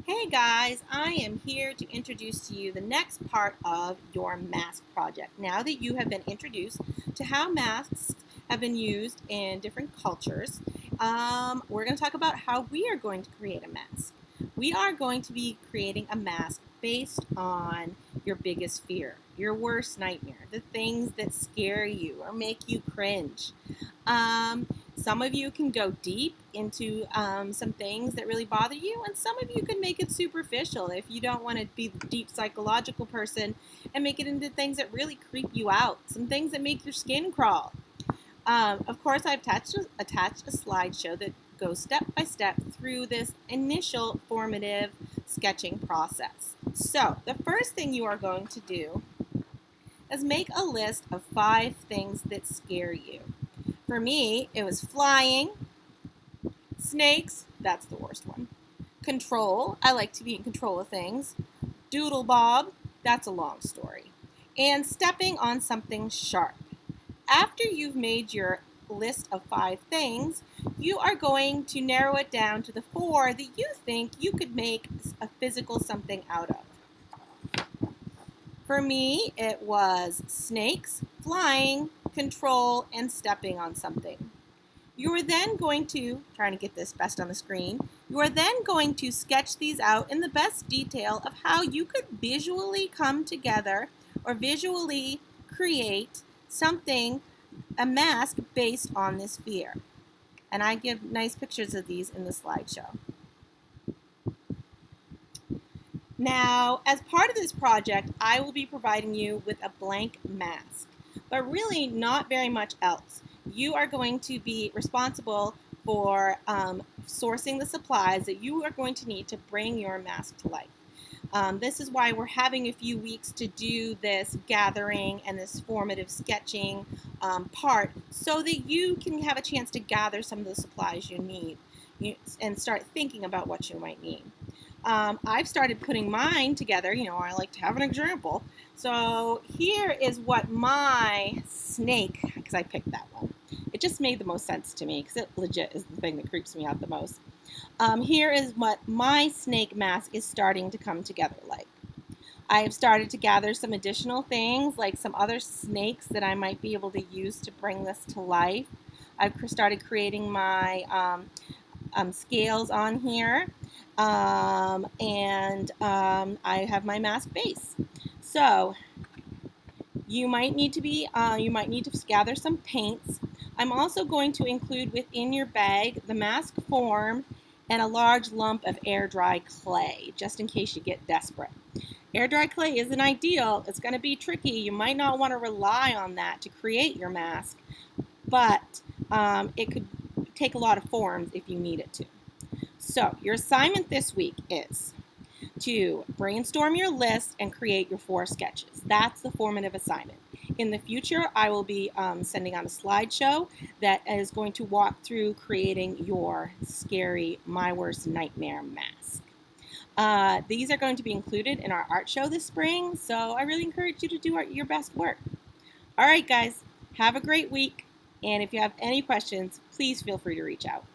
Hey guys, I am here to introduce to you the next part of your mask project. Now that you have been introduced to how masks have been used in different cultures, we're going to talk about how we are going to create a mask. We are going to be creating a mask based on your biggest fear, your worst nightmare, the things that scare you or make you cringe. Some of you can go deep into some things that really bother you, and some of you can make it superficial if you don't want to be the deep psychological person and make it into things that really creep you out, some things that make your skin crawl. Of course, I've attached a slideshow that goes step by step through this initial formative sketching process. So, the first thing you are going to do is make a list of 5 things that scare you. For me, it was flying, snakes, that's the worst one. Control, I like to be in control of things. Doodle bob, that's a long story. And stepping on something sharp. After you've made your list of 5 things, you are going to narrow it down to the 4 that you think you could make a physical something out of. For me, it was snakes, flying, control, and stepping on something. You are then going to, trying to get this best on the screen, you are then going to sketch these out in the best detail of how you could visually come together or visually create something, a mask based on this fear. And I give nice pictures of these in the slideshow. Now, as part of this project, I will be providing you with a blank mask, but really not very much else. You are going to be responsible for sourcing the supplies that you are going to need to bring your mask to life. This is why we're having a few weeks to do this gathering and this formative sketching part so that you can have a chance to gather some of the supplies you need and start thinking about what you might need. I've started putting mine together. I like to have an example. So here is what my snake, because I picked that one. It just made the most sense to me because it legit is the thing that creeps me out the most. Here is what my snake mask is starting to come together like. I have started to gather some additional things like some other snakes that I might be able to use to bring this to life. I've started creating my scales on here. I have my mask base. So you might need to gather some paints. I'm also going to include within your bag the mask form and a large lump of air dry clay, just in case you get desperate. Air dry clay isn't ideal. It's going to be tricky. You might not want to rely on that to create your mask, but it could take a lot of forms if you need it to. So your assignment this week is to brainstorm your list and create your 4 sketches. That's the formative assignment. In the future, I will be sending out a slideshow that is going to walk through creating your scary, my worst nightmare mask. These are going to be included in our art show this spring, so I really encourage you to do your best work. All right, guys, have a great week, and if you have any questions, please feel free to reach out.